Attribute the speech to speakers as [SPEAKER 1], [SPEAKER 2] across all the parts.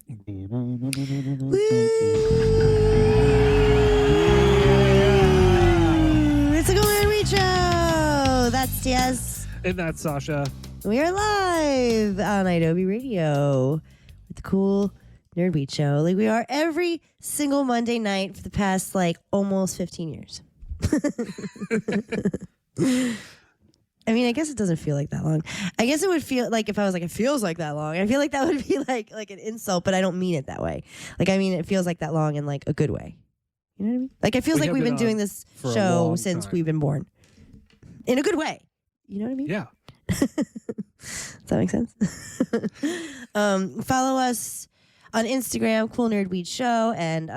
[SPEAKER 1] It's a Golden Reach Show. That's Tiaz.
[SPEAKER 2] And that's Sasha.
[SPEAKER 1] We are live on Adobe Radio with the cool Nerd Beat Show. Like we are every single Monday night for the past almost 15 years. I mean, I guess it doesn't feel like that long. I guess it would feel like if I was like, it feels like that long. I feel like that would be like an insult, but I don't mean it that way. I mean, it feels like that long in a good way. You know what I mean? It feels like we've been doing this show since we've been born. In a good way. You know what I mean?
[SPEAKER 2] Yeah.
[SPEAKER 1] Does that make sense? Follow us on Instagram, Cool Nerd Weed Show, and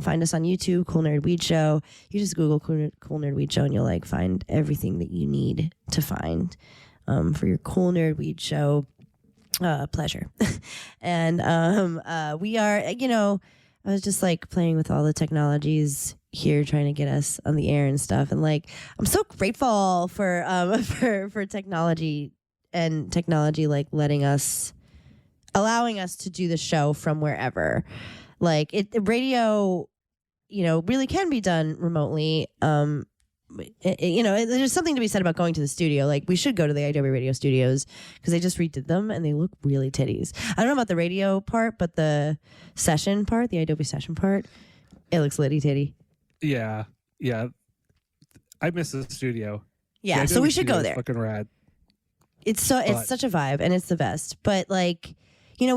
[SPEAKER 1] find us on YouTube, Cool Nerd Weed Show. You just Google Cool Nerd Weed Show, and you'll find everything that you need to find for your Cool Nerd Weed Show pleasure. And we are, I was just playing with all the technologies here, trying to get us on the air and stuff, and I'm so grateful for technology and technology allowing us to do the show from wherever. Radio, really can be done remotely. There's something to be said about going to the studio. We should go to the Adobe Radio studios because they just redid them and they look really titties. I don't know about the radio part, but the session part, the Adobe session part, it looks litty titty.
[SPEAKER 2] Yeah. I miss the studio.
[SPEAKER 1] Yeah, so we should go there.
[SPEAKER 2] Fucking rad.
[SPEAKER 1] It's such a vibe and it's the best. But we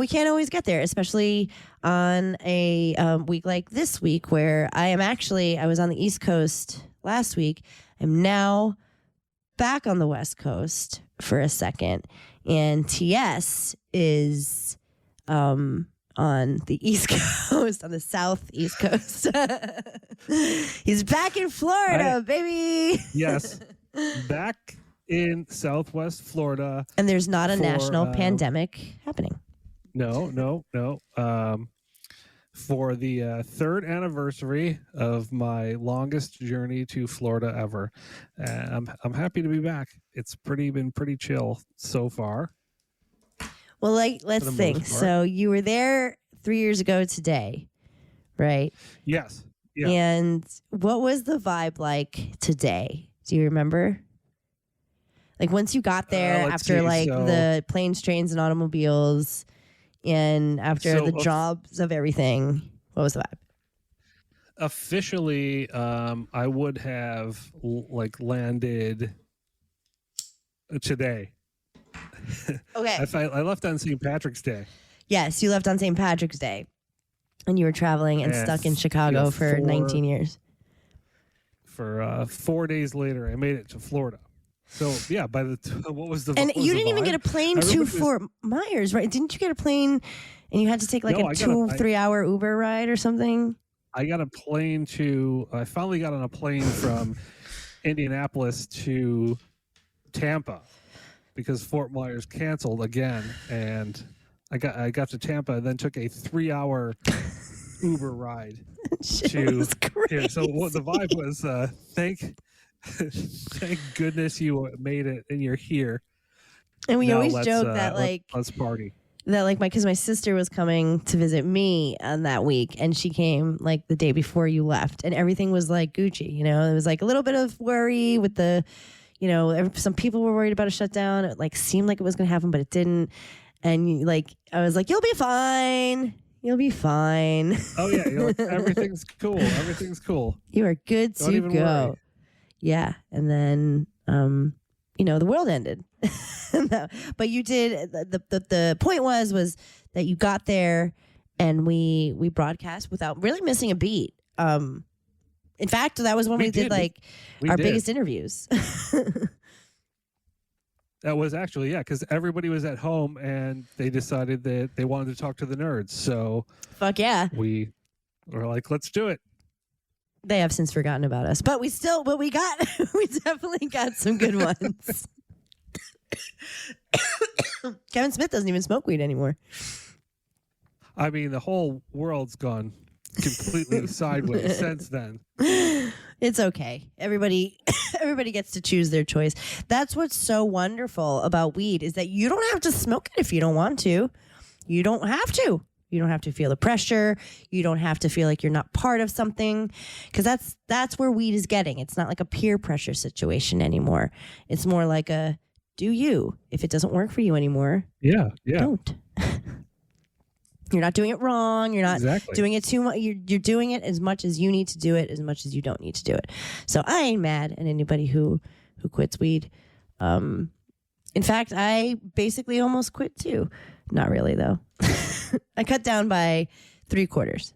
[SPEAKER 1] can't always get there, especially on a week like this week where I was on the East Coast last week. I'm now back on the West Coast for a second. And TS is on the East Coast, on the Southeast Coast. He's back in Florida, baby.
[SPEAKER 2] Yes. Back in Southwest Florida.
[SPEAKER 1] And there's not a national pandemic happening.
[SPEAKER 2] No. For the third anniversary of my longest journey to Florida ever. I'm happy to be back. It's been pretty chill so far.
[SPEAKER 1] Well, let's think. So you were there 3 years ago today, right?
[SPEAKER 2] Yes. Yeah.
[SPEAKER 1] And what was the vibe like today? Do you remember? Once you got there after the planes, trains, and automobiles, and after the jobs of everything, what was the vibe?
[SPEAKER 2] Officially, I would have landed today.
[SPEAKER 1] Okay.
[SPEAKER 2] I left on St. Patrick's Day.
[SPEAKER 1] Yes, you left on St. Patrick's Day, and you were traveling and stuck in Chicago for 19 years.
[SPEAKER 2] For 4 days later, I made it to Florida. So yeah, what was the
[SPEAKER 1] and you didn't even get a plane to Fort Myers, right? Didn't you get a plane and you had to take a 2-3 hour Uber ride or something?
[SPEAKER 2] I finally got on a plane from Indianapolis to Tampa because Fort Myers canceled again, and I got to Tampa and then took a 3-hour Uber ride to here. So the vibe was thank goodness you made it and you're here.
[SPEAKER 1] And we always joke that
[SPEAKER 2] let's party.
[SPEAKER 1] That because my sister was coming to visit me on that week, and she came the day before you left, and everything was Gucci. It was a little bit of worry with the, some people were worried about a shutdown. It seemed like it was going to happen, but it didn't. And I was you'll be fine. You'll be fine.
[SPEAKER 2] Oh yeah, you're everything's cool. Everything's cool.
[SPEAKER 1] You are good to go.
[SPEAKER 2] Worry.
[SPEAKER 1] Yeah, and then the world ended. No, but you did. The point was that you got there, and we broadcast without really missing a beat. In fact, that was when we did our biggest interviews.
[SPEAKER 2] That was actually, because everybody was at home and they decided that they wanted to talk to the nerds. So
[SPEAKER 1] fuck yeah,
[SPEAKER 2] we were let's do it.
[SPEAKER 1] They have since forgotten about us, but we definitely got some good ones. Kevin Smith doesn't even smoke weed anymore.
[SPEAKER 2] I mean, the whole world's gone completely sideways since then.
[SPEAKER 1] It's okay. Everybody gets to choose their choice. That's what's so wonderful about weed is that you don't have to smoke it if you don't want to. You don't have to. You don't have to feel the pressure. You don't have to feel like you're not part of something, because that's where weed is getting. It's not like a peer pressure situation anymore. It's more like a do you. If it doesn't work for you anymore, don't. You're not doing it wrong. You're not doing it too much. You're doing it as much as you need to do it, as much as you don't need to do it. So I ain't mad at anybody who quits weed. In fact, I basically almost quit too. Not really though. I cut down by 3/4.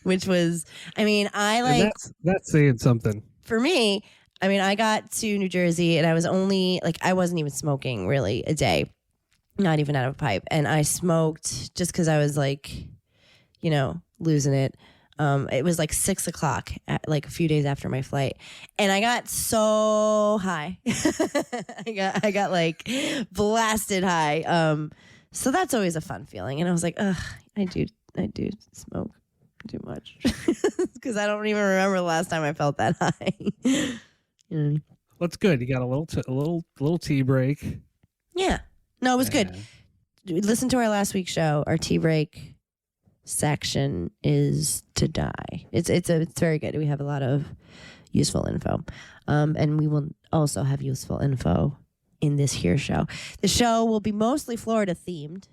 [SPEAKER 1] Which was, I mean,
[SPEAKER 2] that's saying something.
[SPEAKER 1] For me, I mean, I got to New Jersey and I was only I wasn't even smoking really a day. Not even out of a pipe. And I smoked just because I was losing it. It was 6 o'clock, a few days after my flight, and I got so high. I got blasted high. So that's always a fun feeling. And I was like, ugh, I do smoke too much because I don't even remember the last time I felt that high. You know what I mean?
[SPEAKER 2] Well, it's good. You got a little tea break.
[SPEAKER 1] Yeah. No, it was good. Listen to our last week's show. Our tea break section is to die. It's very good. We have a lot of useful info, and we will also have useful info in this here show. The show will be mostly Florida themed,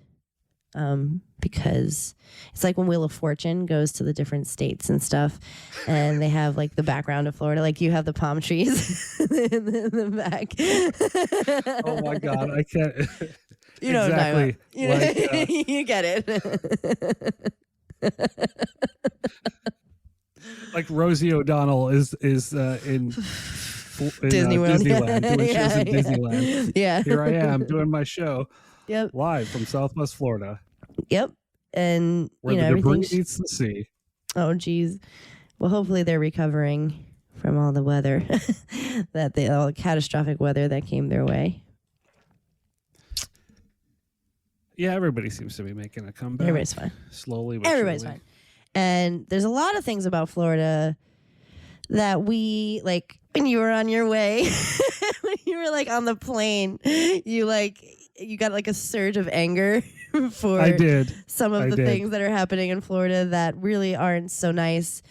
[SPEAKER 1] because it's like when Wheel of Fortune goes to the different states and stuff, and they have the background of Florida. You have the palm trees in the back.
[SPEAKER 2] Oh my God, I can't.
[SPEAKER 1] You know
[SPEAKER 2] exactly.
[SPEAKER 1] You get it.
[SPEAKER 2] Rosie O'Donnell is in
[SPEAKER 1] Disney World.
[SPEAKER 2] Disneyland, doing shows in Disneyland.
[SPEAKER 1] Yeah.
[SPEAKER 2] Here I am doing my show.
[SPEAKER 1] Yep.
[SPEAKER 2] Live from Southwest Florida.
[SPEAKER 1] Yep. And
[SPEAKER 2] where the debris meets the sea.
[SPEAKER 1] Oh, geez. Well, hopefully they're recovering from all the weather, all the catastrophic weather that came their way.
[SPEAKER 2] Yeah, everybody seems to be making a comeback.
[SPEAKER 1] Everybody's fine.
[SPEAKER 2] Slowly, but
[SPEAKER 1] everybody's
[SPEAKER 2] surely.
[SPEAKER 1] fine. And there's a lot of things about Florida that we when you were on your way, when you were on the plane, you got a surge of anger for
[SPEAKER 2] I did.
[SPEAKER 1] some of the things that are happening in Florida that really aren't so nice.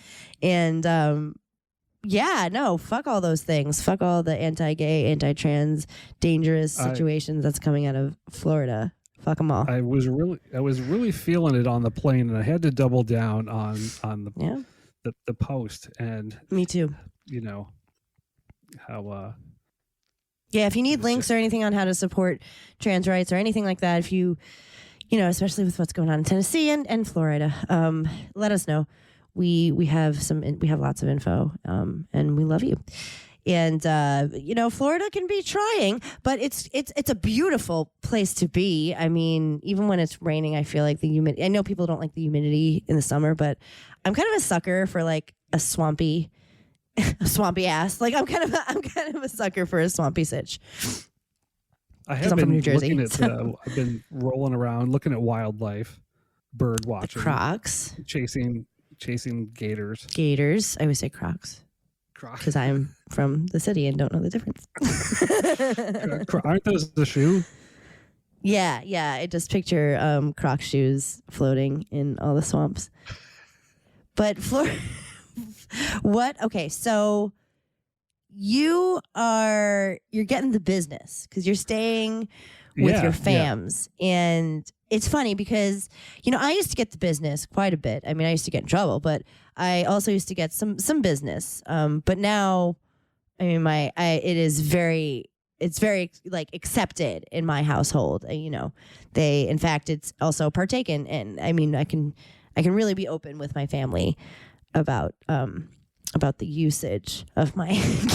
[SPEAKER 1] And fuck all those things. Fuck all the anti-gay, anti-trans, dangerous situations that's coming out of Florida. Fuck them all.
[SPEAKER 2] I was really feeling it on the plane, and I had to double down on the post. And
[SPEAKER 1] me too.
[SPEAKER 2] How
[SPEAKER 1] if you need links or anything on how to support trans rights or anything like that, if you especially with what's going on in Tennessee and Florida, let us know. We have lots of info, and we love you. And Florida can be trying, but it's a beautiful place to be. I mean, even when it's raining, I feel like the humidity. I know people don't like the humidity in the summer, but I'm kind of a sucker for a swampy ass. I'm kind of a sucker for a swampy sitch.
[SPEAKER 2] I have been from New Jersey. I've been rolling around, looking at wildlife, bird watching,
[SPEAKER 1] the crocs,
[SPEAKER 2] chasing gators.
[SPEAKER 1] Gators. I always say crocs. Because I'm from the city and don't know the difference.
[SPEAKER 2] Aren't those the shoe?
[SPEAKER 1] Yeah. I just picture Croc shoes floating in all the swamps. But what? Okay, so you're getting the business because you're staying with your fams, and it's funny because I used to get the business quite a bit. I mean, I used to get in trouble, but I also used to get some business. But now, I mean, it's very accepted in my household. In fact, it's also partaken, and I mean, I can really be open with my family about the usage of my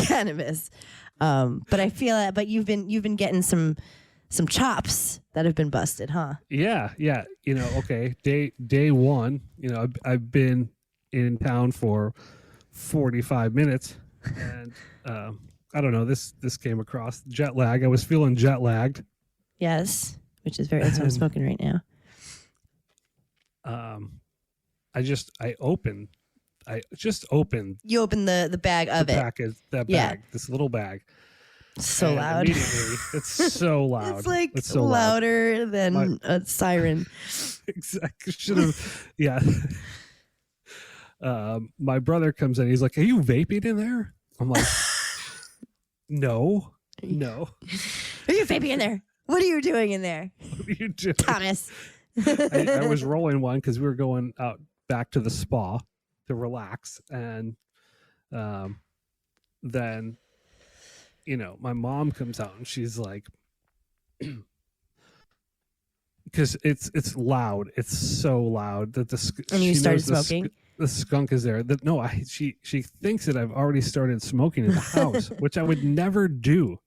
[SPEAKER 1] cannabis. But I feel but you've been getting some chops that have been busted, huh?
[SPEAKER 2] Yeah. Okay. Day one, I've been in town for 45 minutes, and I don't know, this came across jet lag. I was feeling jet lagged.
[SPEAKER 1] Yes, that's what I'm smoking right now.
[SPEAKER 2] I just opened. You
[SPEAKER 1] opened the bag of
[SPEAKER 2] the
[SPEAKER 1] it.
[SPEAKER 2] package, that bag, this little bag,
[SPEAKER 1] So
[SPEAKER 2] And
[SPEAKER 1] loud.
[SPEAKER 2] Immediately, it's so loud.
[SPEAKER 1] It's like
[SPEAKER 2] it's so loud.
[SPEAKER 1] louder than a siren.
[SPEAKER 2] Exactly. Should have. Yeah. My brother comes in. He's like, "Are you vaping in there?" I'm like, "No, no."
[SPEAKER 1] Are you vaping in there? What are you doing in there,
[SPEAKER 2] What are you doing,
[SPEAKER 1] Thomas?
[SPEAKER 2] I was rolling one because we were going out back to the spa to relax, and then my mom comes out and she's like, because it's loud, it's so loud that
[SPEAKER 1] And you started smoking.
[SPEAKER 2] The skunk is there. That no, she thinks that I've already started smoking in the house, which I would never do.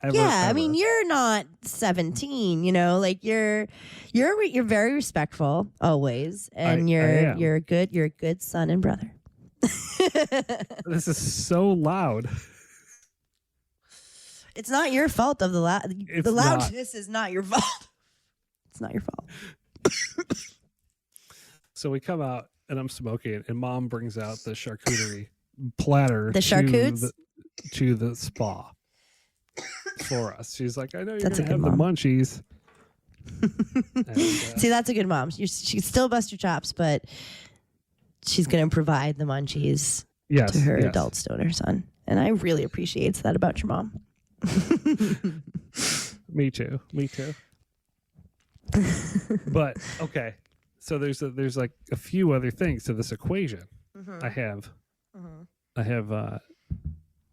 [SPEAKER 2] Ever,
[SPEAKER 1] yeah,
[SPEAKER 2] ever.
[SPEAKER 1] I mean, you're not 17, like you're very respectful always, and you're a good son and brother.
[SPEAKER 2] This is so loud.
[SPEAKER 1] It's not your fault of the loud. The loudness is not your fault. It's not your fault.
[SPEAKER 2] So we come out and I'm smoking, and Mom brings out the charcuterie platter.
[SPEAKER 1] The charcutes
[SPEAKER 2] to the spa for us. She's like, "I know you're
[SPEAKER 1] That's
[SPEAKER 2] gonna have the munchies." And,
[SPEAKER 1] see, that's a good mom. She still bust your chops, but she's gonna provide the munchies to her adult stoner son, and I really appreciate that about your mom.
[SPEAKER 2] Me too. But okay, so there's like a few other things to this equation.
[SPEAKER 1] Mm-hmm.
[SPEAKER 2] I have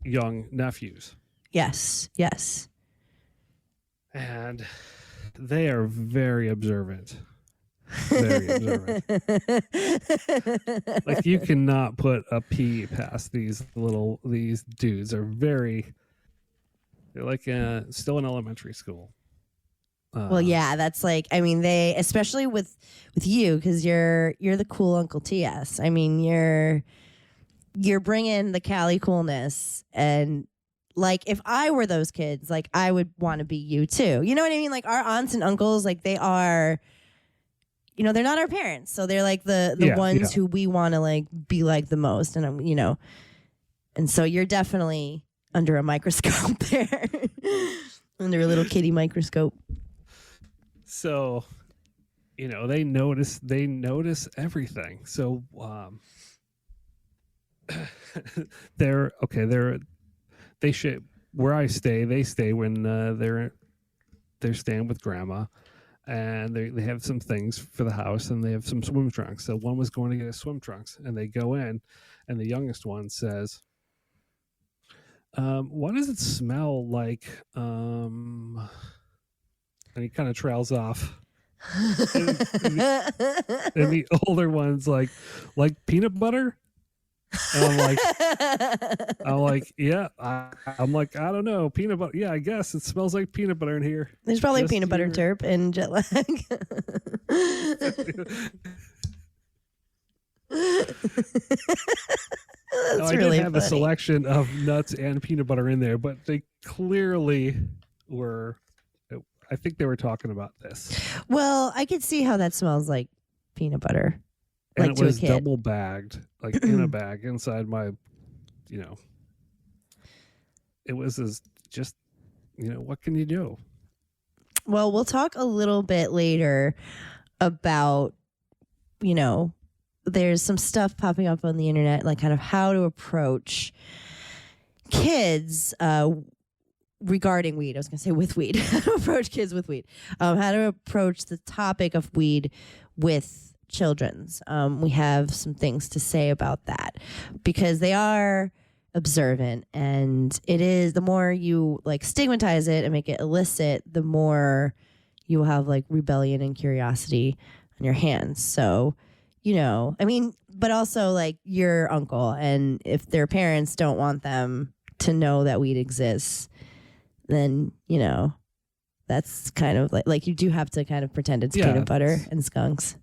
[SPEAKER 2] young nephews.
[SPEAKER 1] Yes.
[SPEAKER 2] And they are very observant. Very observant. Like, you cannot put a pea past these dudes. They're like still in elementary school.
[SPEAKER 1] Well, yeah, that's like, I mean, they, especially with you, because you're the cool Uncle TS. I mean, you're bringing the Cali coolness, and like, if I were those kids, like, I would want to be you too. You know what I mean? Like, our aunts and uncles, like, they are, they're not our parents, so they're like the ones who we want to like be like the most, and and so you're definitely under a microscope there, under a little kitty microscope.
[SPEAKER 2] So, they notice everything. So, they should, where I stay, they stay when they're staying with grandma, and they have some things for the house, and they have some swim trunks. So one was going to get a swim trunks, and they go in, and the youngest one says, "Why does it smell like?" And he kind of trails off. and the older one's like peanut butter. And I'm like, yeah. I'm like, I don't know, peanut butter. Yeah, I guess it smells like peanut butter in here.
[SPEAKER 1] There's probably just peanut butter terp and jet lag.
[SPEAKER 2] I
[SPEAKER 1] really
[SPEAKER 2] did have
[SPEAKER 1] funny.
[SPEAKER 2] a selection of nuts and peanut butter in there, but they clearly were. I think they were talking about this.
[SPEAKER 1] Well, I could see how that smells like peanut butter.
[SPEAKER 2] And
[SPEAKER 1] like
[SPEAKER 2] it was
[SPEAKER 1] to a kid.
[SPEAKER 2] Double bagged, like in a bag inside my, it was just, what can you do?
[SPEAKER 1] Well, we'll talk a little bit later about, there's some stuff popping up on the internet, like kind of how to approach kids regarding weed. I was going to say with weed. How to approach kids with weed. How to approach the topic of weed with children's. We have some things to say about that because they are observant, and it is, the more you like stigmatize it and make it illicit, the more you will have like rebellion and curiosity on your hands. So, I mean, but also like your uncle, and if their parents don't want them to know that weed exists, then, that's kind of like you do have to kind of pretend it's peanut butter and skunks.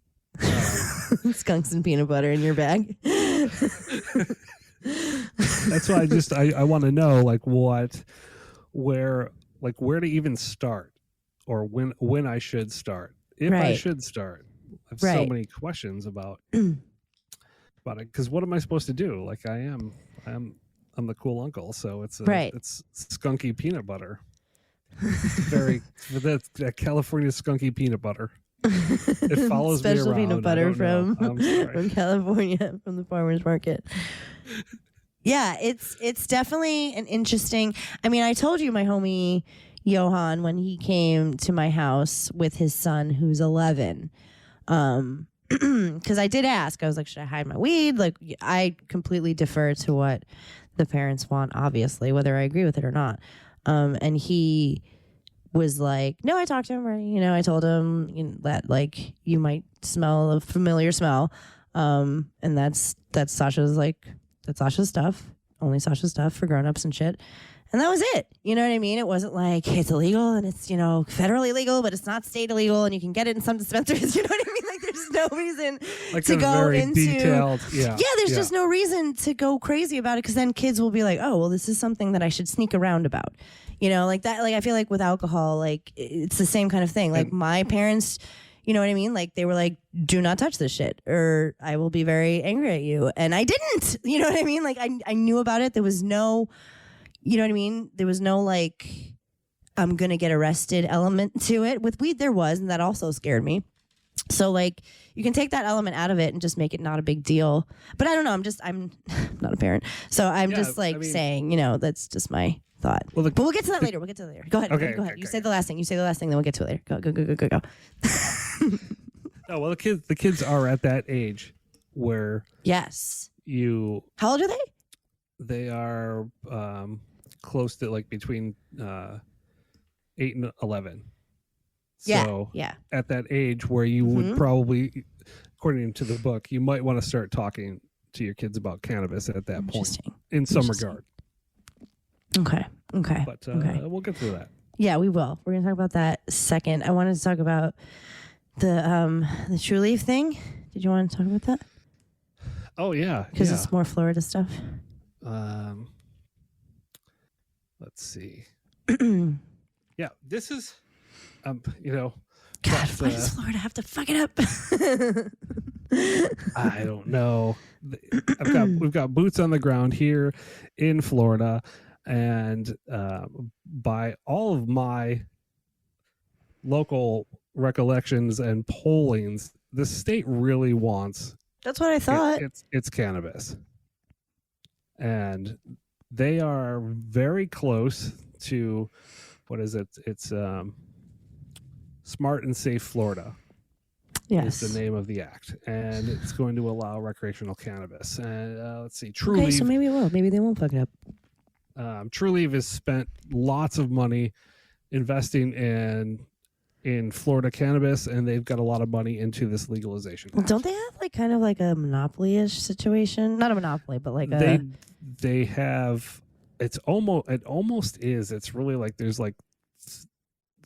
[SPEAKER 1] Skunks and peanut butter in your bag.
[SPEAKER 2] That's why I want to know where to even start, or when I should start, if I should start. I have so many questions about it, because what am I supposed to do? Like, I'm I'm the cool uncle, so it's
[SPEAKER 1] Right.
[SPEAKER 2] it's skunky peanut butter. Very that California skunky peanut butter. It follows
[SPEAKER 1] Special
[SPEAKER 2] me around.
[SPEAKER 1] peanut butter
[SPEAKER 2] I'm sorry.
[SPEAKER 1] from California, from the farmer's market. Yeah, it's definitely an interesting. I mean, I told you my homie Johan, when he came to my house with his son who's 11, because I did ask. I was like, should I hide my weed? Like, I completely defer to what the parents want, obviously, whether I agree with it or not. And he was like, no, I talked to him already. You know, I told him that like you might smell a familiar smell, and that's Sasha's stuff, only Sasha's stuff for grown-ups and shit. And that was it. You know what I mean? It wasn't like it's illegal and it's, federally legal, but it's not state illegal and you can get it in some dispensaries. You know what I mean? Like there's no reason to go into
[SPEAKER 2] detailed,
[SPEAKER 1] there's just no reason to go crazy about it, because then kids will be like, oh, well, this is something that I should sneak around about. Like that. Like I feel like with alcohol, like it's the same kind of thing. Like my parents, you know what I mean? Like they were like, do not touch this shit or I will be very angry at you. And I didn't, you know what I mean? Like I knew about it. There was no, you know what I mean? There was no like, I'm going to get arrested element to it. With weed there was, and that also scared me. So like you can take that element out of it and just make it not a big deal. But I don't know. I'm not a parent. So I'm just saying, that's just my thought. Well, but we'll get to that later. Go ahead.
[SPEAKER 2] Okay,
[SPEAKER 1] go ahead. You say the last thing. Then we'll get to it later. Go.
[SPEAKER 2] Oh, well, the kids are at that age where
[SPEAKER 1] yes.
[SPEAKER 2] How
[SPEAKER 1] old are they?
[SPEAKER 2] They are close to like between 8 and 11. So
[SPEAKER 1] yeah.
[SPEAKER 2] At that age where you would probably, according to the book, you might want to start talking to your kids about cannabis at that point in some regard.
[SPEAKER 1] Okay.
[SPEAKER 2] But we'll get through that.
[SPEAKER 1] Yeah, we will. We're going to talk about that second. I wanted to talk about the True Leaf thing. Did you want to talk about that?
[SPEAKER 2] Oh, yeah.
[SPEAKER 1] Because it's more Florida stuff.
[SPEAKER 2] Let's see. Yeah, this is, God,
[SPEAKER 1] why does Florida have to fuck it up?
[SPEAKER 2] I don't know. We've got boots on the ground here in Florida, and by all of my local recollections and pollings, the state really wants.
[SPEAKER 1] That's what I thought.
[SPEAKER 2] It's cannabis, and they are very close to what is it? It's Smart and Safe Florida.
[SPEAKER 1] Yes,
[SPEAKER 2] is the name of the act, and it's going to allow recreational cannabis. And let's see, True
[SPEAKER 1] Okay,
[SPEAKER 2] Leaf,
[SPEAKER 1] so maybe it will. Maybe they won't fuck it up.
[SPEAKER 2] True Leaf has spent lots of money investing in Florida cannabis, and they've got a lot of money into this legalization.
[SPEAKER 1] Well, don't they have like kind of like a monopoly-ish situation? Not a monopoly, but like
[SPEAKER 2] they have. It almost is. It's really like they're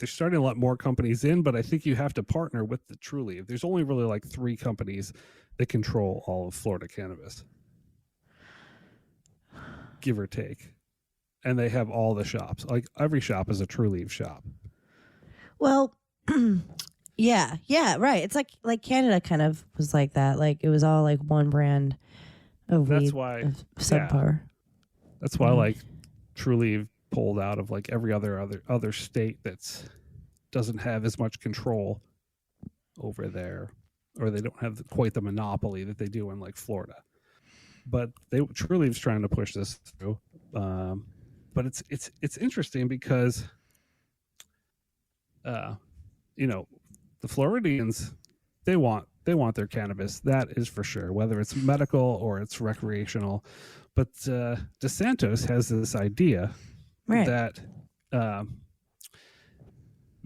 [SPEAKER 2] starting to let more companies in, but I think you have to partner with the True Leaf. There's only really like 3 companies that control all of Florida cannabis, give or take. And they have all the shops. Like every shop is a True Leaf shop.
[SPEAKER 1] Well, yeah, right. It's like Canada kind of was like that. Like it was all like one brand of weed.
[SPEAKER 2] That's why
[SPEAKER 1] subpar.
[SPEAKER 2] That's why like True Leaf pulled out of like every other state that's doesn't have as much control over there, or they don't have quite the monopoly that they do in like Florida. But True Leaf's trying to push this through. But it's interesting because the Floridians, they want their cannabis, that is for sure, whether it's medical or it's recreational. But DeSantis has this idea that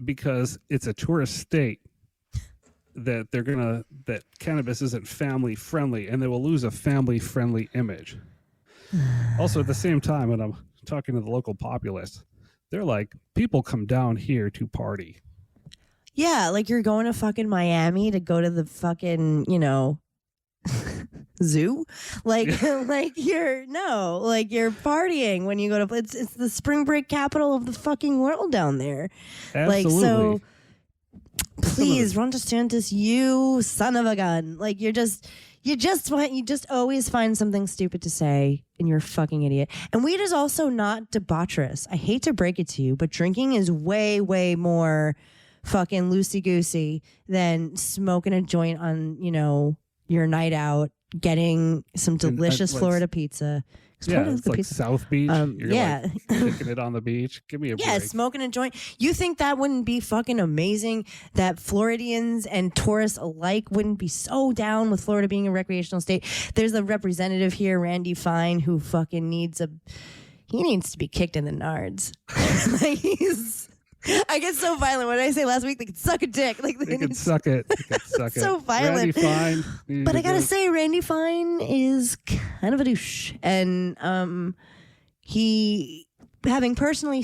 [SPEAKER 2] because it's a tourist state, that that cannabis isn't family friendly, and they will lose a family friendly image. Also, at the same time, when I'm talking to the local populace, they're like, people come down here to party.
[SPEAKER 1] Yeah, like you're going to fucking Miami to go to the fucking, zoo. Like you're partying when you go to it's the spring break capital of the fucking world down there.
[SPEAKER 2] Absolutely.
[SPEAKER 1] Like so please, Ron DeSantis, you son of a gun. Like you're just You just always find something stupid to say, and you're a fucking idiot. And weed is also not debaucherous. I hate to break it to you, but drinking is way, way more fucking loosey-goosey than smoking a joint on, your night out, getting some delicious Florida pizza.
[SPEAKER 2] Yeah, it's like pizza. South Beach. You're
[SPEAKER 1] yeah.
[SPEAKER 2] Kicking it on the beach. Give me a break.
[SPEAKER 1] Yeah, smoking a joint. You think that wouldn't be fucking amazing? That Floridians and tourists alike wouldn't be so down with Florida being a recreational state? There's a representative here, Randy Fine, who fucking needs to be kicked in the nards. I get so violent when I say last week they could suck a dick. They
[SPEAKER 2] can suck it. They can suck it.
[SPEAKER 1] So violent.
[SPEAKER 2] Randy Fine.
[SPEAKER 1] But I gotta say, Randy Fine is kind of a douche. And he, having personally,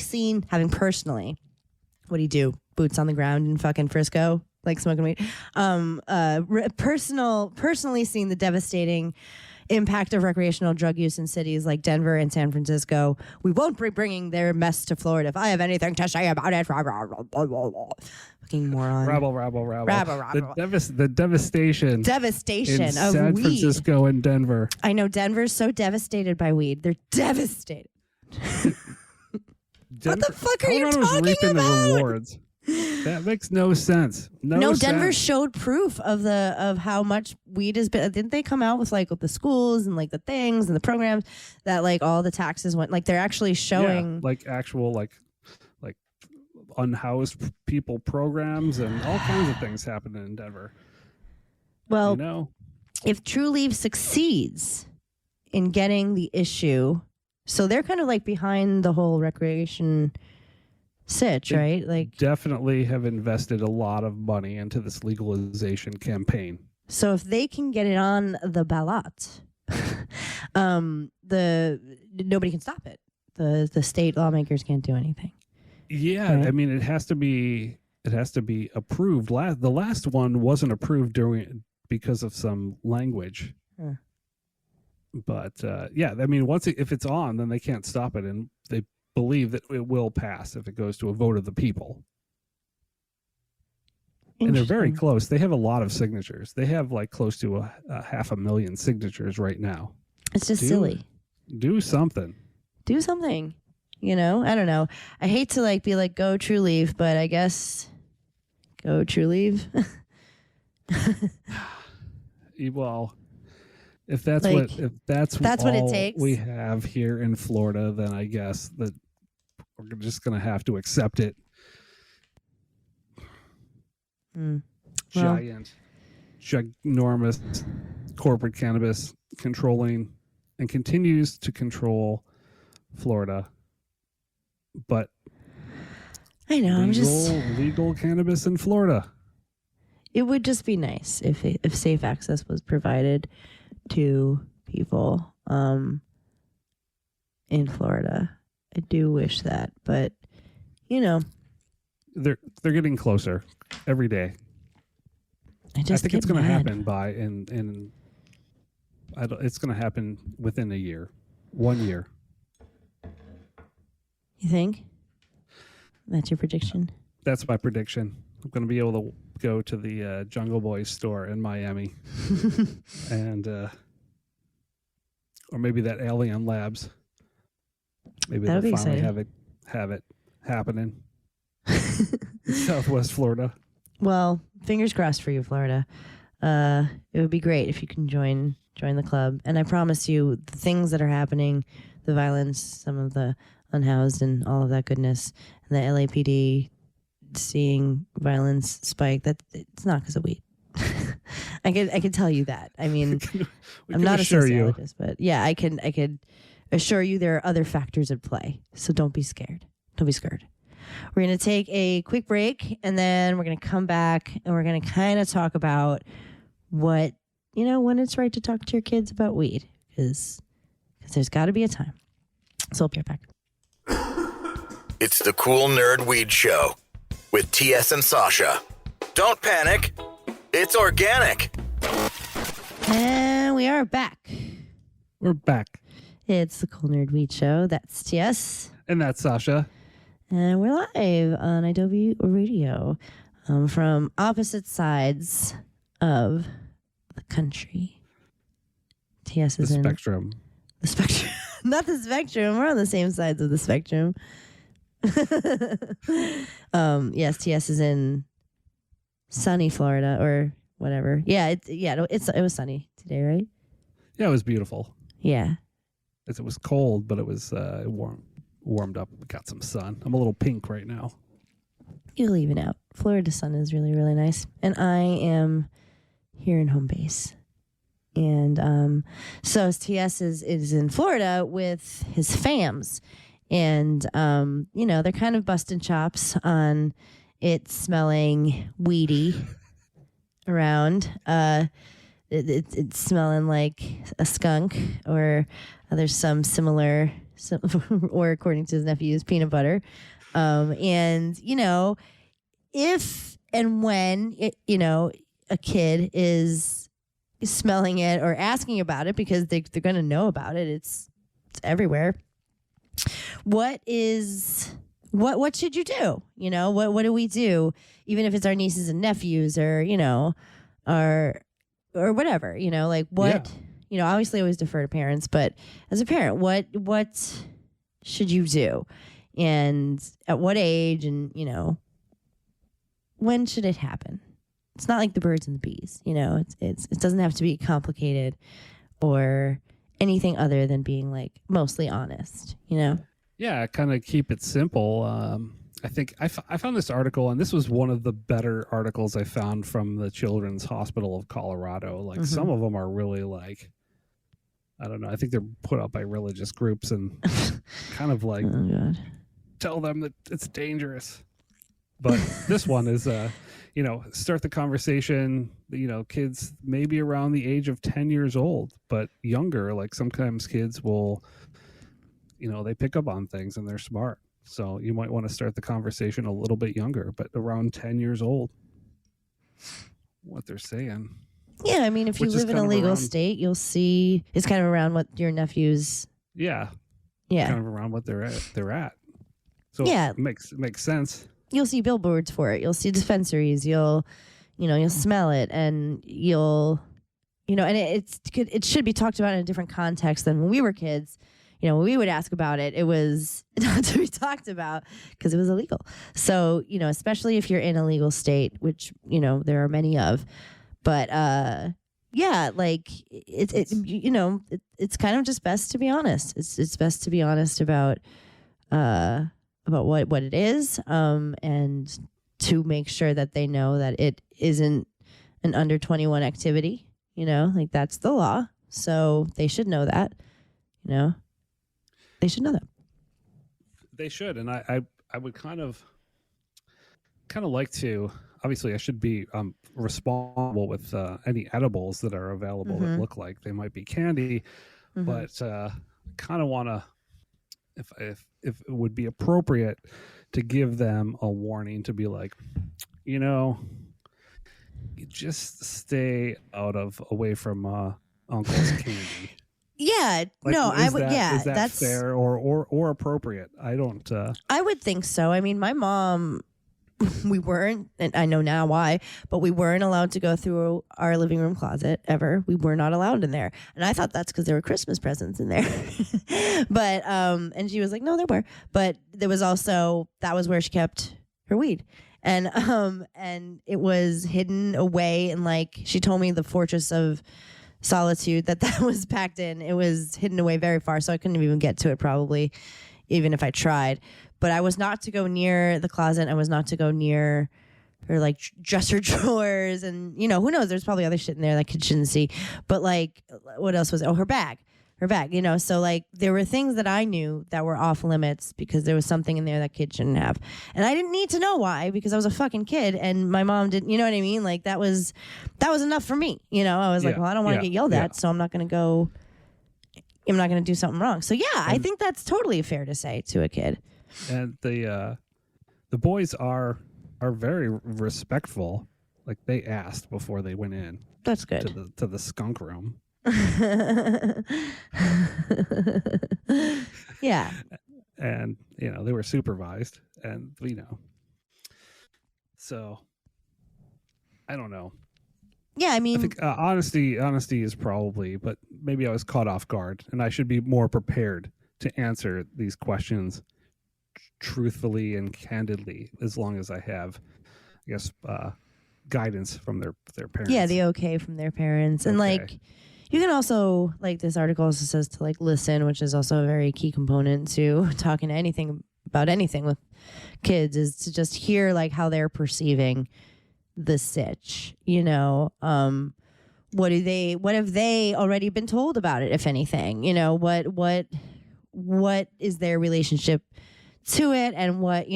[SPEAKER 1] what'd he do? Boots on the ground in fucking Frisco, like smoking weed. Personally seen the devastating impact of recreational drug use in cities like Denver and San Francisco. We won't be bringing their mess to Florida. If I have anything to say about it, fucking moron.
[SPEAKER 2] Rabble. The devastation in
[SPEAKER 1] of
[SPEAKER 2] San
[SPEAKER 1] weed.
[SPEAKER 2] Francisco and Denver.
[SPEAKER 1] I know Denver's so devastated by weed. They're devastated. What the fuck are you talking
[SPEAKER 2] reaping
[SPEAKER 1] about?
[SPEAKER 2] The rewards. That makes no sense. No,
[SPEAKER 1] Denver showed proof of how much weed has been. Didn't they come out with with the schools and the things and the programs that all the taxes went? They're actually showing
[SPEAKER 2] actual unhoused people programs and all kinds of things happening in Denver.
[SPEAKER 1] Well, if True Leave succeeds in getting the issue, so they're kind of behind the whole recreation sitch, right?
[SPEAKER 2] Definitely have invested a lot of money into this legalization campaign.
[SPEAKER 1] So if they can get it on the ballot, nobody can stop it. The state lawmakers can't do anything.
[SPEAKER 2] Yeah,
[SPEAKER 1] right?
[SPEAKER 2] I mean it has to be approved. The last one wasn't approved because of some language.
[SPEAKER 1] Huh.
[SPEAKER 2] But I mean if it's on, then they can't stop it, and they believe that it will pass if it goes to a vote of the people. And they're very close. They have a lot of signatures. They have close to a 500,000 signatures right now.
[SPEAKER 1] It's just silly.
[SPEAKER 2] Do something.
[SPEAKER 1] Do something. I don't know. I hate to be go True Leave, but I guess go True Leave.
[SPEAKER 2] Well, if that's what it takes, we have here in Florida, then I guess that we're just going to have to accept it. Ginormous corporate cannabis controlling and continues to control Florida, but
[SPEAKER 1] I know
[SPEAKER 2] legal cannabis in Florida.
[SPEAKER 1] It would just be nice if safe access was provided to people in Florida. I do wish that, but
[SPEAKER 2] they're getting closer every day. I think it's going to happen it's going to happen within a year, 1 year.
[SPEAKER 1] You think? That's your prediction?
[SPEAKER 2] That's my prediction. I'm going to be able to go to the Jungle Boys store in Miami, and or maybe that Alien Labs. Maybe they'll finally have it happening in Southwest Florida.
[SPEAKER 1] Well, fingers crossed for you, Florida. It would be great if you can join the club. And I promise you, the things that are happening, the violence, some of the unhoused, and all of that goodness, and the LAPD seeing violence spike, that it's not because of weed. I can tell you that. I mean, I'm not a sociologist, but yeah, I could assure you there are other factors at play. So don't be scared. Don't be scared. We're going to take a quick break, and then we're going to come back, and we're going to kind of talk about what, when it's right to talk to your kids about weed, because there's got to be a time. So I'll be right back.
[SPEAKER 3] It's the Cool Nerd Weed Show with TS and Sasha. Don't panic. It's organic.
[SPEAKER 1] And we are back.
[SPEAKER 2] We're back.
[SPEAKER 1] It's the Cool Nerd Weed Show. That's TS.
[SPEAKER 2] And that's Sasha.
[SPEAKER 1] And we're live on IW Radio from opposite sides of the country. TS
[SPEAKER 2] The
[SPEAKER 1] is in
[SPEAKER 2] spectrum.
[SPEAKER 1] the spectrum. Not the spectrum. We're on the same sides of the spectrum. Yes, TS is in sunny Florida or whatever. Yeah, it was sunny today, right?
[SPEAKER 2] Yeah, it was beautiful.
[SPEAKER 1] Yeah.
[SPEAKER 2] It was cold, but it was warmed up. We got some sun. I'm a little pink right now.
[SPEAKER 1] You'll even out. Florida sun is really, really nice. And I am here in home base. And so TS is in Florida with his fams. And, they're kind of busting chops on it smelling weedy around. It's smelling like a skunk, or there's some similar, or according to his nephews, peanut butter. And if and when a kid is smelling it or asking about it, because they're going to know about it, it's everywhere. What should you do? What do we do? Even if it's our nieces and nephews, or or whatever, like what, obviously always defer to parents, but as a parent, what should you do? And at what age? And, when should it happen? It's not like the birds and the bees, it doesn't have to be complicated or anything other than being like mostly honest,
[SPEAKER 2] Yeah, kind of keep it simple. I think I found this article, and this was one of the better articles I found from the Children's Hospital of Colorado. Like some of them are really like, I don't know. I think they're put out by religious groups and kind of like tell them that it's dangerous. But this one is, start the conversation, kids maybe around the age of 10 years old, but younger. Like sometimes kids will, they pick up on things and they're smart. So you might want to start the conversation a little bit younger, but around 10 years old, what they're saying.
[SPEAKER 1] Yeah, I mean, if you live in a legal state, you'll see it's kind of around what your nephews.
[SPEAKER 2] Yeah.
[SPEAKER 1] Yeah.
[SPEAKER 2] Kind of around what they're at. So
[SPEAKER 1] yeah,
[SPEAKER 2] it makes sense.
[SPEAKER 1] You'll see billboards for it. You'll see dispensaries. You'll smell it, and you'll, and it should be talked about in a different context than when we were kids. When we would ask about it, it was not to be talked about because it was illegal. So, especially if you're in a legal state, which, there are many of, but, like it's kind of just best to be honest. It's best to be honest about what it is, and to make sure that they know that it isn't an under 21 activity, like that's the law. So they should know that, they should know that.
[SPEAKER 2] They should. And I would kind of like to, obviously I should be responsible with any edibles that are available that look like they might be candy, but kind of want to, if it would be appropriate to give them a warning to be like, you just stay away from uncle's candy.
[SPEAKER 1] Yeah,
[SPEAKER 2] like,
[SPEAKER 1] no, I would.
[SPEAKER 2] Is that
[SPEAKER 1] that's
[SPEAKER 2] fair or appropriate? I don't.
[SPEAKER 1] I would think so. I mean, my mom, we weren't, and I know now why, but we weren't allowed to go through our living room closet ever. We were not allowed in there, and I thought that's because there were Christmas presents in there. But and she was like, no, there were, but there was also, that was where she kept her weed. And it was hidden away, and like she told me, the fortress of solitude that was packed in. It was hidden away very far, so I couldn't even get to it probably, even if I tried. But I was not to go near the closet. I was not to go near her like dresser drawers, and who knows? There's probably other shit in there that kids shouldn't see. But like, what else was it? Oh, her bag. So like there were things that I knew that were off limits because there was something in there that kids shouldn't have. And I didn't need to know why, because I was a fucking kid and my mom didn't, you know what I mean? Like that was enough for me. I was like, well, I don't want to get yelled at, so I'm not going to do something wrong. So yeah, I think that's totally fair to say to a kid.
[SPEAKER 2] And the boys are very respectful. Like they asked before they went in.
[SPEAKER 1] That's good.
[SPEAKER 2] To the skunk room.
[SPEAKER 1] Yeah.
[SPEAKER 2] And they were supervised, and so I don't know.
[SPEAKER 1] Yeah, I mean,
[SPEAKER 2] I think honesty is probably, but maybe I was caught off guard, and I should be more prepared to answer these questions truthfully and candidly, as long as I have, I guess, guidance from their parents.
[SPEAKER 1] yeah, the okay from their parents. And
[SPEAKER 2] Okay.
[SPEAKER 1] like, you can also, like, this article also says to like listen, which is also a very key component to talking to anything about anything with kids, is to just hear like how they're perceiving the sitch, you know. What have they already been told about it, if anything? You know, what is their relationship to it, and what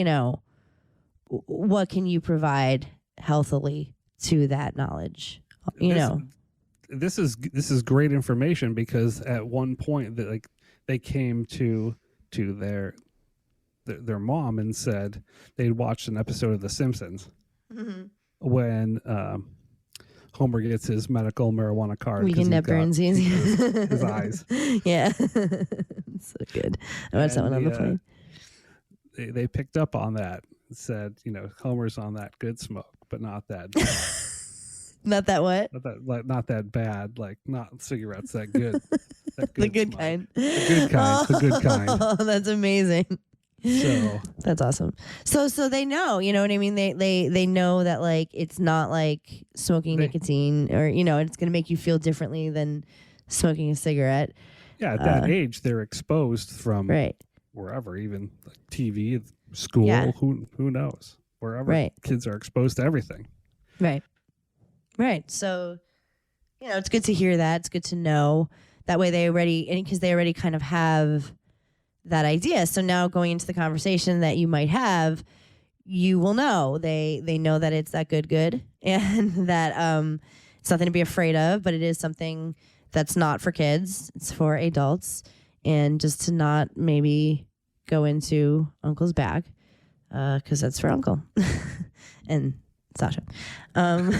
[SPEAKER 1] can you provide healthily to that knowledge,
[SPEAKER 2] This is great information, because at one point that like they came to their mom and said they'd watched an episode of The Simpsons when Homer gets his medical marijuana card.
[SPEAKER 1] Weekend at Burnsies.
[SPEAKER 2] His eyes.
[SPEAKER 1] Yeah. So good. I watched that one on the plane.
[SPEAKER 2] They picked up on that and said, Homer's on that good smoke, but not that bad.
[SPEAKER 1] Not that what?
[SPEAKER 2] Not that bad. Like, not cigarettes that good. That
[SPEAKER 1] The good
[SPEAKER 2] smoke.
[SPEAKER 1] kind.
[SPEAKER 2] The good kind. The good kind.
[SPEAKER 1] Oh, that's amazing.
[SPEAKER 2] So
[SPEAKER 1] that's awesome. So they know, you know what I mean? They know that like it's not like smoking nicotine, or it's going to make you feel differently than smoking a cigarette.
[SPEAKER 2] Yeah, at that age they're exposed from wherever, even like TV, school, who knows? Wherever kids are exposed to everything.
[SPEAKER 1] Right. So, it's good to hear that. It's good to know. That way because they already kind of have that idea. So now going into the conversation that you might have, you will know. They know that it's that good, and that it's nothing to be afraid of, but it is something that's not for kids. It's for adults. And just to not maybe go into Uncle's bag, because that's for Uncle and Sasha. And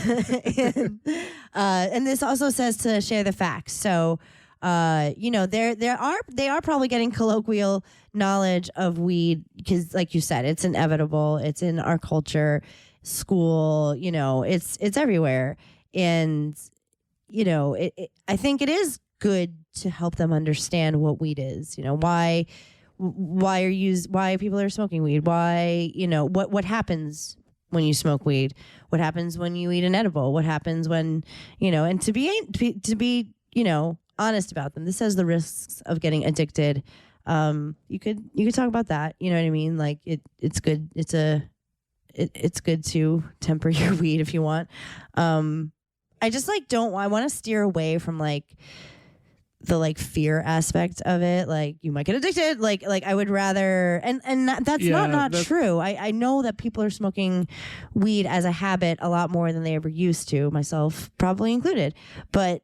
[SPEAKER 1] this also says to share the facts. So, they are probably getting colloquial knowledge of weed, because, like you said, it's inevitable. It's in our culture, school. It's everywhere, and I think it is good to help them understand what weed is. Why people are smoking weed. Why what happens when you smoke weed? What happens when you eat an edible? What happens when and to be honest about them. This says the risks of getting addicted. You could talk about that. You know what I mean? Like it's good. It's good to temper your weed if you want. I just I want to steer away from the fear aspect of it. Like, you might get addicted. Like I would rather, and that's not true. I know that people are smoking weed as a habit a lot more than they ever used to, myself probably included. But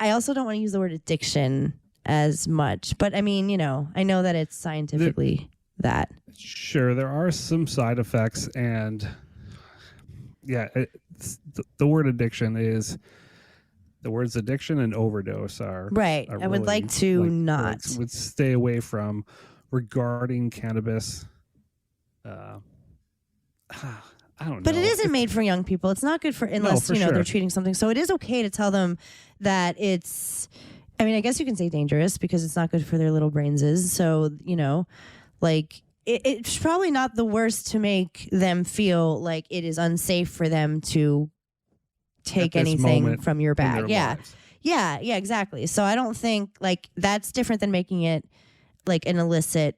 [SPEAKER 1] I also don't want to use the word addiction as much. But I mean, I know that it's scientifically that.
[SPEAKER 2] Sure, there are some side effects, and the word addiction is. The words addiction and overdose are
[SPEAKER 1] right.
[SPEAKER 2] Are
[SPEAKER 1] I would
[SPEAKER 2] really,
[SPEAKER 1] like to not
[SPEAKER 2] would stay away from regarding cannabis. I don't know.
[SPEAKER 1] But it isn't made for young people. It's not good unless
[SPEAKER 2] sure.
[SPEAKER 1] they're treating something. So it is okay to tell them that it's. I mean, I guess you can say dangerous because it's not good for their little brains. So it's probably not the worst to make them feel like it is unsafe for them to take anything from your bag. Yeah, exactly. So I don't think that's different than making it like an illicit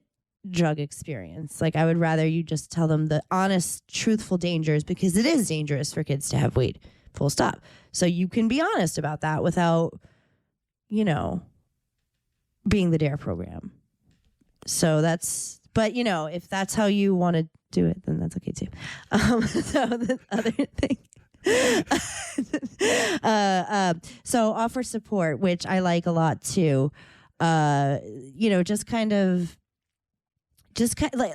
[SPEAKER 1] drug experience. Like, I would rather you just tell them the honest, truthful dangers, because it is dangerous for kids to have weed. Full stop. So you can be honest about that without, being the DARE program. So but if that's how you want to do it, then that's okay too. So the other thing. So offer support, which I like a lot too. Just kind of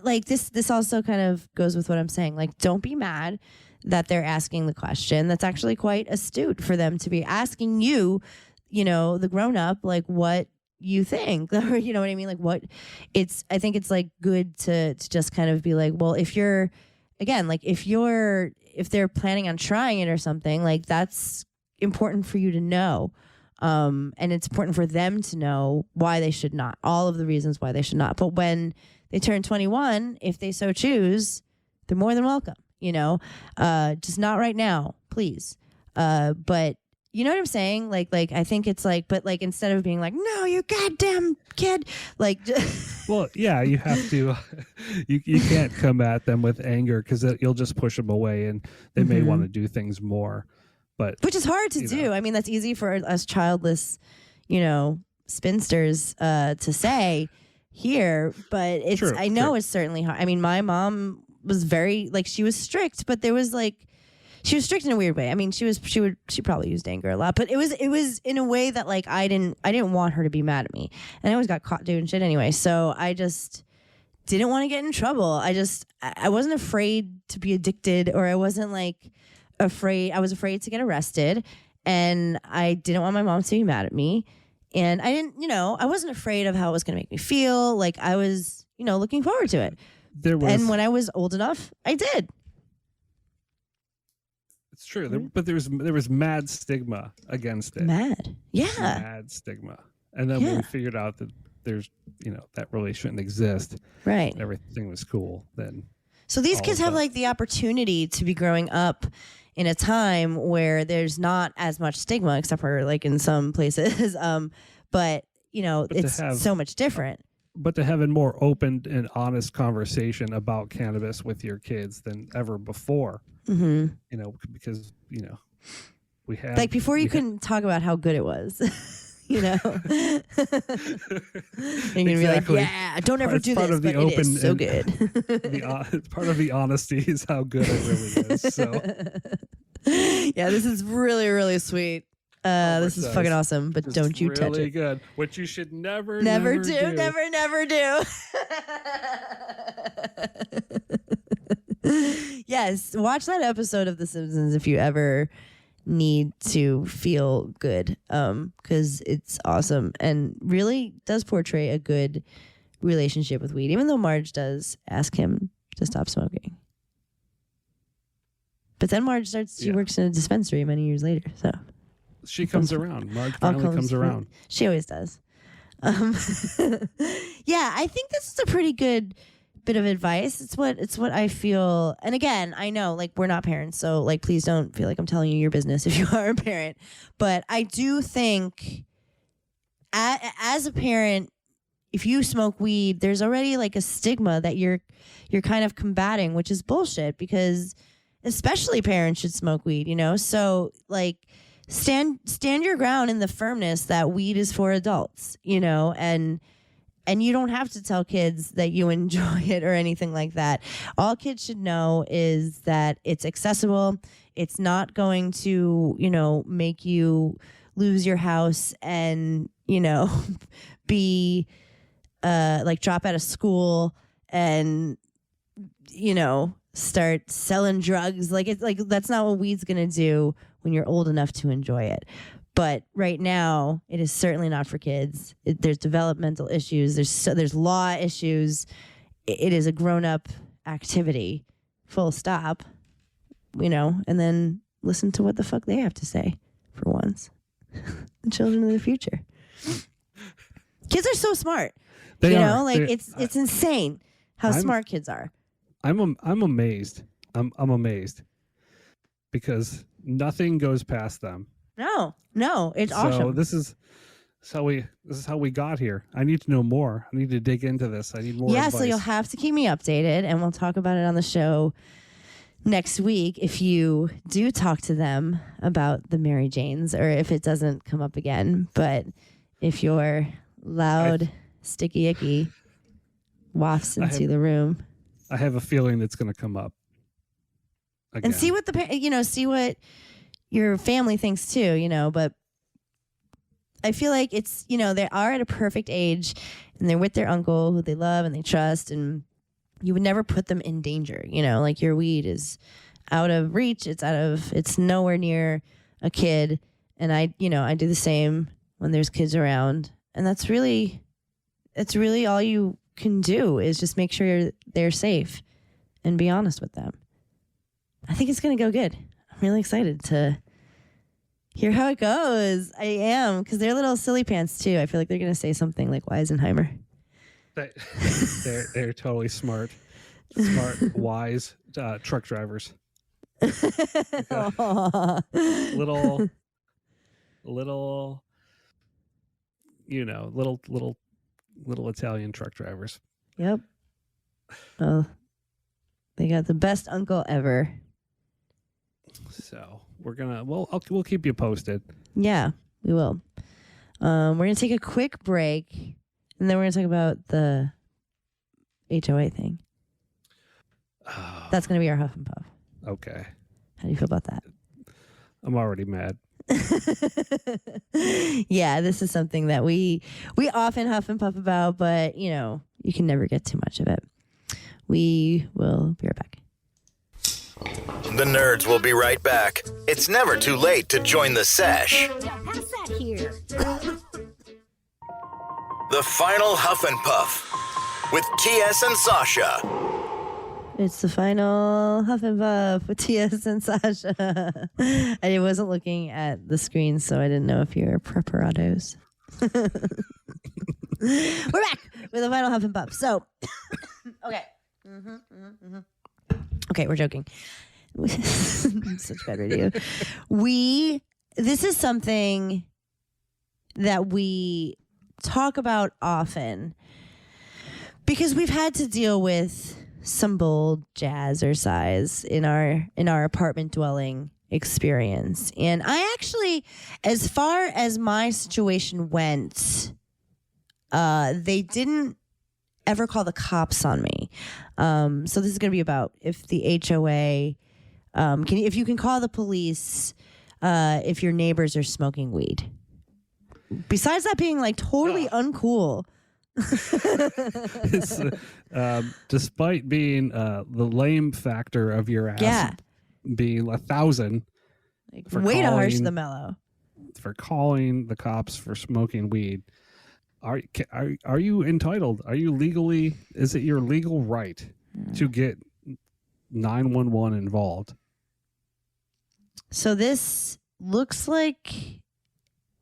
[SPEAKER 1] like this also kind of goes with what I'm saying. Like, don't be mad that they're asking the question. That's actually quite astute for them to be asking you, the grown up, like, what you think, or you know what I mean? Like, I think it's like good to just kind of be like, well, if you're, again, like if they're planning on trying it or something, like that's important for you to know. And it's important for them to know why they should not, all of the reasons why they should not. But when they turn 21, if they so choose, they're more than welcome, just not right now, please. But you know what I'm saying? Like, I think it's like, but like, instead of being like, no, you goddamn kid, like,
[SPEAKER 2] well, yeah, you have to, you can't come at them with anger because you'll just push them away and they may want to do things more. But
[SPEAKER 1] which is hard to do. I mean, that's easy for us childless, spinsters to say here, but it's, true, I know it's certainly hard. I mean, my mom was very, like, she was strict, but there was like, she was strict in a weird way. I mean, she probably used anger a lot, but it was in a way that like I didn't want her to be mad at me, and I always got caught doing shit anyway. So I just didn't want to get in trouble. I wasn't afraid to be addicted, or I wasn't like afraid. I was afraid to get arrested, and I didn't want my mom to be mad at me, and I didn't, I wasn't afraid of how it was going to make me feel. Like I was, looking forward to it. And when I was old enough, I did.
[SPEAKER 2] It's true, but there was mad stigma against it.
[SPEAKER 1] Mad
[SPEAKER 2] stigma, and then when we figured out that there's, that really shouldn't exist,
[SPEAKER 1] right?
[SPEAKER 2] And everything was cool. Then,
[SPEAKER 1] so these kids have like the opportunity to be growing up in a time where there's not as much stigma, except for like in some places. But it's so much different.
[SPEAKER 2] But to have a more open and honest conversation about cannabis with your kids than ever before. Because we have, like, before
[SPEAKER 1] you couldn't talk about how good it was. You're gonna be like, yeah, don't ever do this, but it is so good.
[SPEAKER 2] Part of the honesty is how good it really is. So
[SPEAKER 1] yeah, this is really, really sweet. This is fucking awesome, but don't you touch it.
[SPEAKER 2] Really good. What you should never
[SPEAKER 1] do. Never do. Yes, watch that episode of The Simpsons if you ever need to feel good, because it's awesome and really does portray a good relationship with weed, even though Marge does ask him to stop smoking. But then Marge she works in a dispensary many years later, so
[SPEAKER 2] she comes around. Marge finally comes around.
[SPEAKER 1] She always does. Yeah, I think this is a pretty good bit of advice. It's what I feel. And again, I know, like, we're not parents, so like, please don't feel like I'm telling you your business if you are a parent. But I do think as a parent, if you smoke weed, there's already like a stigma that you're kind of combating, which is bullshit, because especially parents should smoke weed, So like, stand your ground in the firmness that weed is for adults, and you don't have to tell kids that you enjoy it or anything like that. All kids should know is that it's accessible. It's not going to, make you lose your house and, be like drop out of school and, start selling drugs. Like, it's like, that's not what weed's going to do when you're old enough to enjoy it. But right now, it is certainly not for kids. There's developmental issues. There's law issues. It is a grown-up activity, full stop. And then listen to what the fuck they have to say for once. The children of the future. Kids are so smart. They are. Like, it's insane how smart kids are.
[SPEAKER 2] I'm amazed. I'm amazed because nothing goes past them.
[SPEAKER 1] No, it's awesome.
[SPEAKER 2] So this is how we got here. I need to know more. I need to dig into this. I need more advice.
[SPEAKER 1] So you'll have to keep me updated, and we'll talk about it on the show next week if you do talk to them about the Mary Janes, or if it doesn't come up again. But if your loud sticky icky wafts into the room,
[SPEAKER 2] I have a feeling it's going to come up again.
[SPEAKER 1] And see what see what your family thinks too, but I feel like it's, they are at a perfect age and they're with their uncle who they love and they trust, and you would never put them in danger, like your weed is out of reach. It's nowhere near a kid. And I do the same when there's kids around, and that's really all you can do is just make sure they're safe and be honest with them. I think it's going to go good. I'm really excited to, Hear how it goes. I am, because they're little silly pants too. I feel like they're gonna say something like Weisenheimer.
[SPEAKER 2] They're totally smart, wise truck drivers. little, little Italian truck drivers.
[SPEAKER 1] Yep. Oh, they got the best uncle ever.
[SPEAKER 2] So we'll keep you posted.
[SPEAKER 1] Yeah, we will. We're gonna take a quick break, and then we're gonna talk about the HOA thing.
[SPEAKER 2] Oh,
[SPEAKER 1] That's gonna be our huff and puff.
[SPEAKER 2] okay.
[SPEAKER 1] How do you feel about that?
[SPEAKER 2] I'm already mad.
[SPEAKER 1] Yeah, this is something that we often huff and puff about, but you can never get too much of it. We will be right back.
[SPEAKER 3] The nerds will be right back. It's never too late to join the sesh.
[SPEAKER 4] Pass that here.
[SPEAKER 3] The final Huff and Puff with TS and Sasha.
[SPEAKER 1] It's the final Huff and Puff with TS and Sasha. I wasn't looking at the screen, so I didn't know if you were preparados. We're back with the final Huff and Puff. So, okay. Okay, we're joking. Such bad radio. This is something that we talk about often because we've had to deal with some bold jazzercise in our apartment dwelling experience. And I actually, as far as my situation went, they didn't ever call the cops on me. So this is going to be about if the HOA, if you can call the police if your neighbors are smoking weed. Besides that being like totally uncool.
[SPEAKER 2] Despite being the lame factor of your ass being 1,000,
[SPEAKER 1] like way to harsh the mellow
[SPEAKER 2] for calling the cops for smoking weed. Are you entitled? Are you legally? Is it your legal right to get 911 involved?
[SPEAKER 1] So this looks like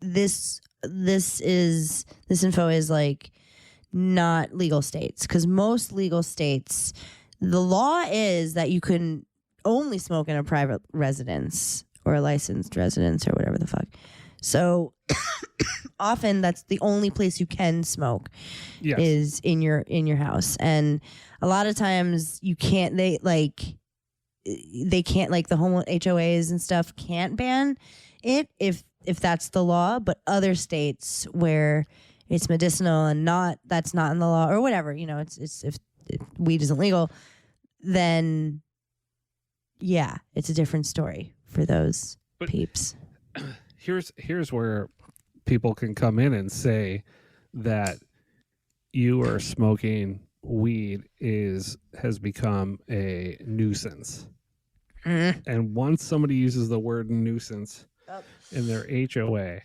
[SPEAKER 1] this info is like not legal states, because most legal states, the law is that you can only smoke in a private residence or a licensed residence or whatever the fuck. So often that's the only place you can smoke is in your house. And a lot of times you can't, they can't, like the home HOAs and stuff can't ban it if that's the law, but other states where it's medicinal and that's not in the law or whatever, it's if weed isn't legal, then yeah, it's a different story for those peeps.
[SPEAKER 2] Here's where people can come in and say that you are smoking weed has become a nuisance. And once somebody uses the word nuisance in their HOA,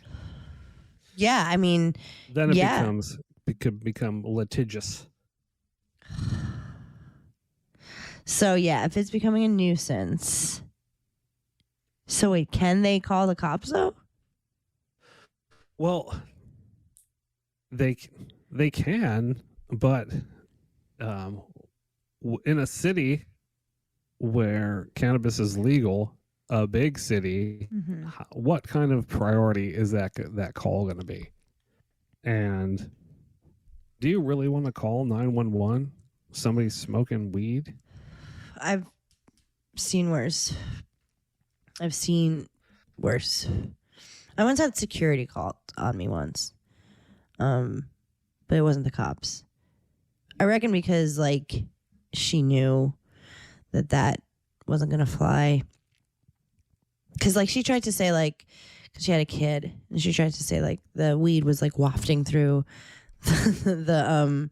[SPEAKER 1] yeah, I mean,
[SPEAKER 2] then it could become litigious.
[SPEAKER 1] So yeah, if it's becoming a nuisance, so wait, can they call the cops though?
[SPEAKER 2] Well, they can, but in a city where cannabis is legal, a big city, what kind of priority is that call going to be? And do you really want to call 911? Somebody's smoking weed?
[SPEAKER 1] I've seen worse. I once had security called on me once, but it wasn't the cops. I reckon because like she knew that wasn't gonna fly. Because like she tried to say like, because she had a kid, and she tried to say like the weed was like wafting through the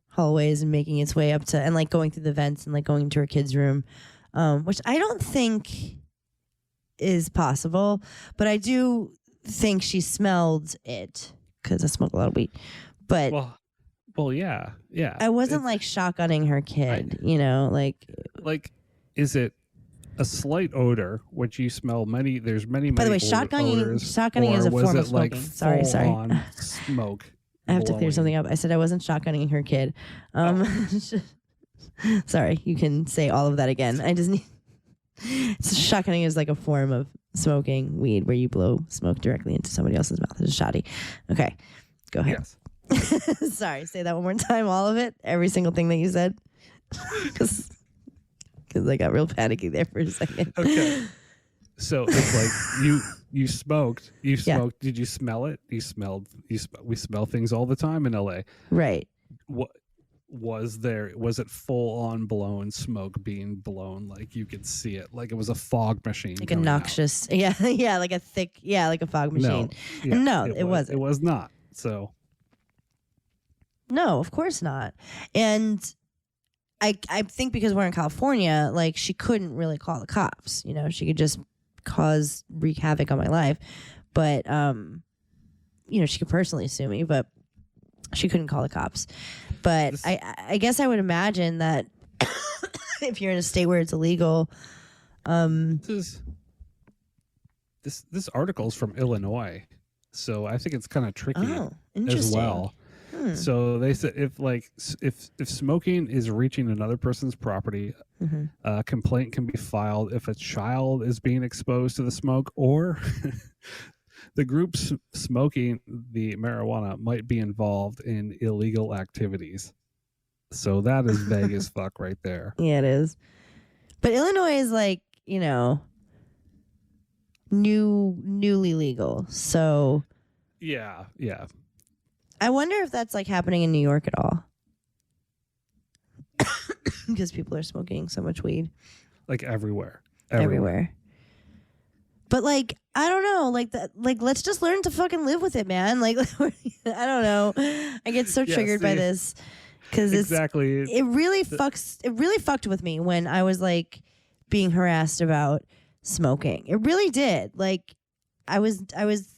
[SPEAKER 1] hallways and making its way up to, and like going through the vents and like going into her kid's room, which I don't think is possible, but I do think she smelled it because I smoke a lot of weed. But
[SPEAKER 2] well, yeah.
[SPEAKER 1] I wasn't like shotgunning her kid, like
[SPEAKER 2] is it a slight odor, which you smell many. There's many.
[SPEAKER 1] By the way,
[SPEAKER 2] odors,
[SPEAKER 1] shotgunning is a
[SPEAKER 2] was
[SPEAKER 1] form
[SPEAKER 2] it
[SPEAKER 1] of
[SPEAKER 2] like
[SPEAKER 1] smoking. Sorry.
[SPEAKER 2] full-on smoke?
[SPEAKER 1] I have to clear
[SPEAKER 2] blowing?
[SPEAKER 1] something up. I said I wasn't shotgunning her kid. Sorry, you can say all of that again. I just need. So shotgunning is like a form of smoking weed where you blow smoke directly into somebody else's mouth. It's a shotty. Okay, go ahead.
[SPEAKER 2] Yes.
[SPEAKER 1] Sorry, say that one more time. All of it, every single thing that you said, because I got real panicky there for a second.
[SPEAKER 2] Okay. So it's like you smoked. You
[SPEAKER 1] Yeah.
[SPEAKER 2] smoked. Did you smell it? We smell things all the time in LA.
[SPEAKER 1] Right.
[SPEAKER 2] What was there? Was it full on blown smoke being blown? Like you could see it. Like it was a fog machine.
[SPEAKER 1] Like a
[SPEAKER 2] coming out?
[SPEAKER 1] noxious, yeah, like a thick, like a fog machine. No, it wasn't.
[SPEAKER 2] It was not. So
[SPEAKER 1] No, of course not. And I think because we're in California, like she couldn't really call the cops. You know, she could just wreak havoc on my life. But she could personally sue me, but she couldn't call the cops. But I guess I would imagine that if you're in a state where it's illegal,
[SPEAKER 2] this article's from Illinois, so I think it's kind of tricky as
[SPEAKER 1] interesting.
[SPEAKER 2] well. So they said if smoking is reaching another person's property, a complaint can be filed if a child is being exposed to the smoke or the group smoking the marijuana might be involved in illegal activities. So that is vague as fuck right there.
[SPEAKER 1] Yeah, it is. But Illinois is like, newly legal. So
[SPEAKER 2] Yeah.
[SPEAKER 1] I wonder if that's like happening in New York at all. Because people are smoking so much weed.
[SPEAKER 2] Like everywhere.
[SPEAKER 1] But like, I don't know, let's just learn to fucking live with it, man. Like, I don't know. I get so triggered by this because
[SPEAKER 2] exactly.
[SPEAKER 1] It really fucked with me when I was like being harassed about smoking. It really did. Like, I was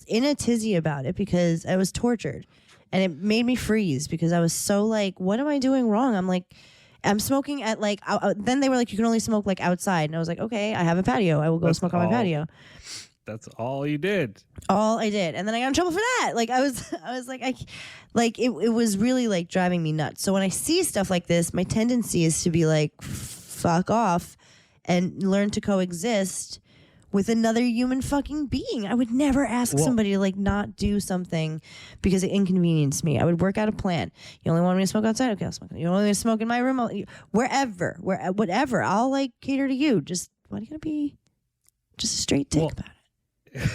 [SPEAKER 1] in a tizzy about it because I was tortured. And it made me freeze because I was so like, what am I doing wrong? I'm like, I'm smoking at like, then they were like, you can only smoke like outside. And I was like, okay, I have a patio. I will go smoke on my patio.
[SPEAKER 2] That's all you did.
[SPEAKER 1] All I did. And then I got in trouble for that. Like I was like, it was really like driving me nuts. So when I see stuff like this, my tendency is to be like, fuck off and learn to coexist with another human fucking being. I would never ask somebody to like not do something because it inconvenienced me. I would work out a plan. You only want me to smoke outside? Okay, I'll smoke. You only want me to smoke in my room? Whatever. I'll like cater to you. Just why do you gotta be just a straight dick about it?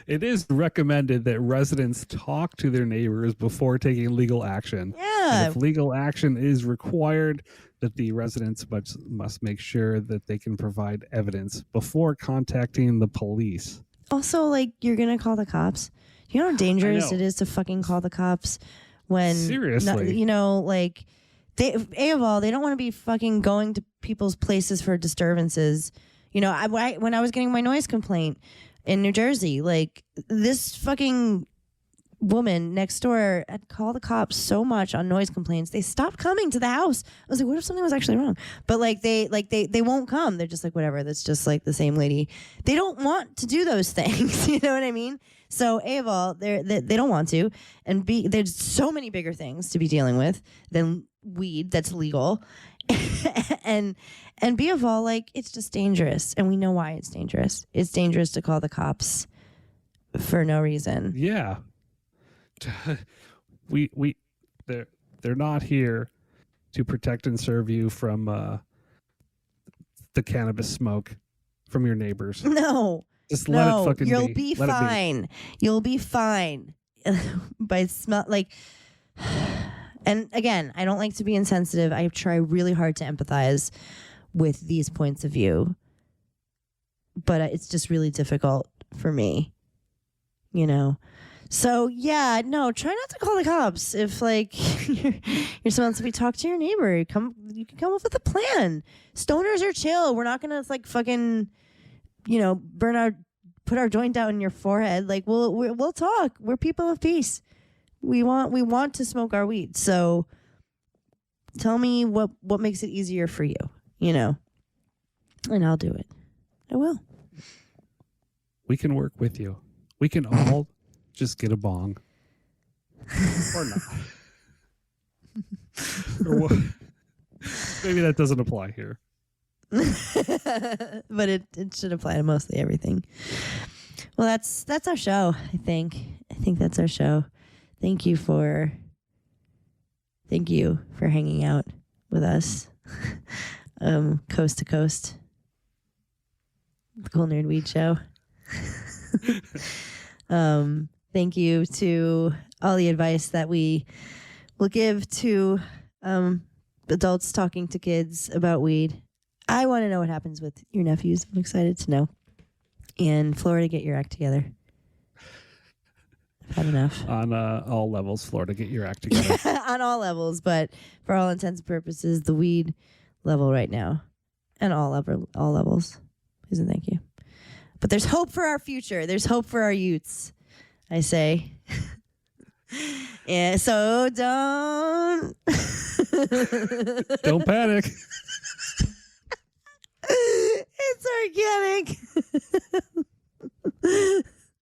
[SPEAKER 2] It is recommended that residents talk to their neighbors before taking legal action.
[SPEAKER 1] Yeah.
[SPEAKER 2] And if legal action is required, that the residents must make sure that they can provide evidence before contacting the police.
[SPEAKER 1] Also, like, you're going to call the cops? You know how dangerous it is to fucking call the cops when...
[SPEAKER 2] Seriously.
[SPEAKER 1] Like, they don't want to be fucking going to people's places for disturbances. When I was getting my noise complaint in New Jersey, like, this fucking woman next door had called the cops so much on noise complaints they stopped coming to the house. I was like, what if something was actually wrong? But they won't come. They're just like, whatever, that's just like the same lady. They don't want to do those things. You know what I mean? So A of all, they don't want to, and B, there's so many bigger things to be dealing with than weed that's legal. and B of all, like, it's just dangerous, and we know why it's dangerous. It's dangerous to call the cops for no reason.
[SPEAKER 2] Yeah. They're not here to protect and serve you from the cannabis smoke from your neighbors.
[SPEAKER 1] No,
[SPEAKER 2] just let it fucking
[SPEAKER 1] you'll
[SPEAKER 2] be.
[SPEAKER 1] be
[SPEAKER 2] Let
[SPEAKER 1] fine. You'll be fine. By smell, like, and again, I don't like to be insensitive. I try really hard to empathize with these points of view, but it's just really difficult for me. So yeah, no, try not to call the cops if like you're supposed to be talk to your neighbor. You can come up with a plan. Stoners are chill. We're not gonna like fucking, put our joint out in your forehead. Like we'll talk. We're people of peace. We want to smoke our weed. So tell me what makes it easier for you. And I'll do it. I will.
[SPEAKER 2] We can work with you. We can all just get a bong. Or not. Or what? Maybe that doesn't apply here.
[SPEAKER 1] But it should apply to mostly everything. Well, that's our show, I think. I think that's our show. Thank you for hanging out with us. Coast to coast. The Cool Nerd Weed Show. Thank you to all the advice that we will give to adults talking to kids about weed. I want to know what happens with your nephews. I'm excited to know. And Florida, get your act together. I've had enough.
[SPEAKER 2] On all levels, Florida, get your act together.
[SPEAKER 1] On all levels, but for all intents and purposes, the weed level right now. And all levels. Please and thank you. But there's hope for our future. There's hope for our youths, I say. Yeah, so don't
[SPEAKER 2] Don't panic.
[SPEAKER 1] It's organic.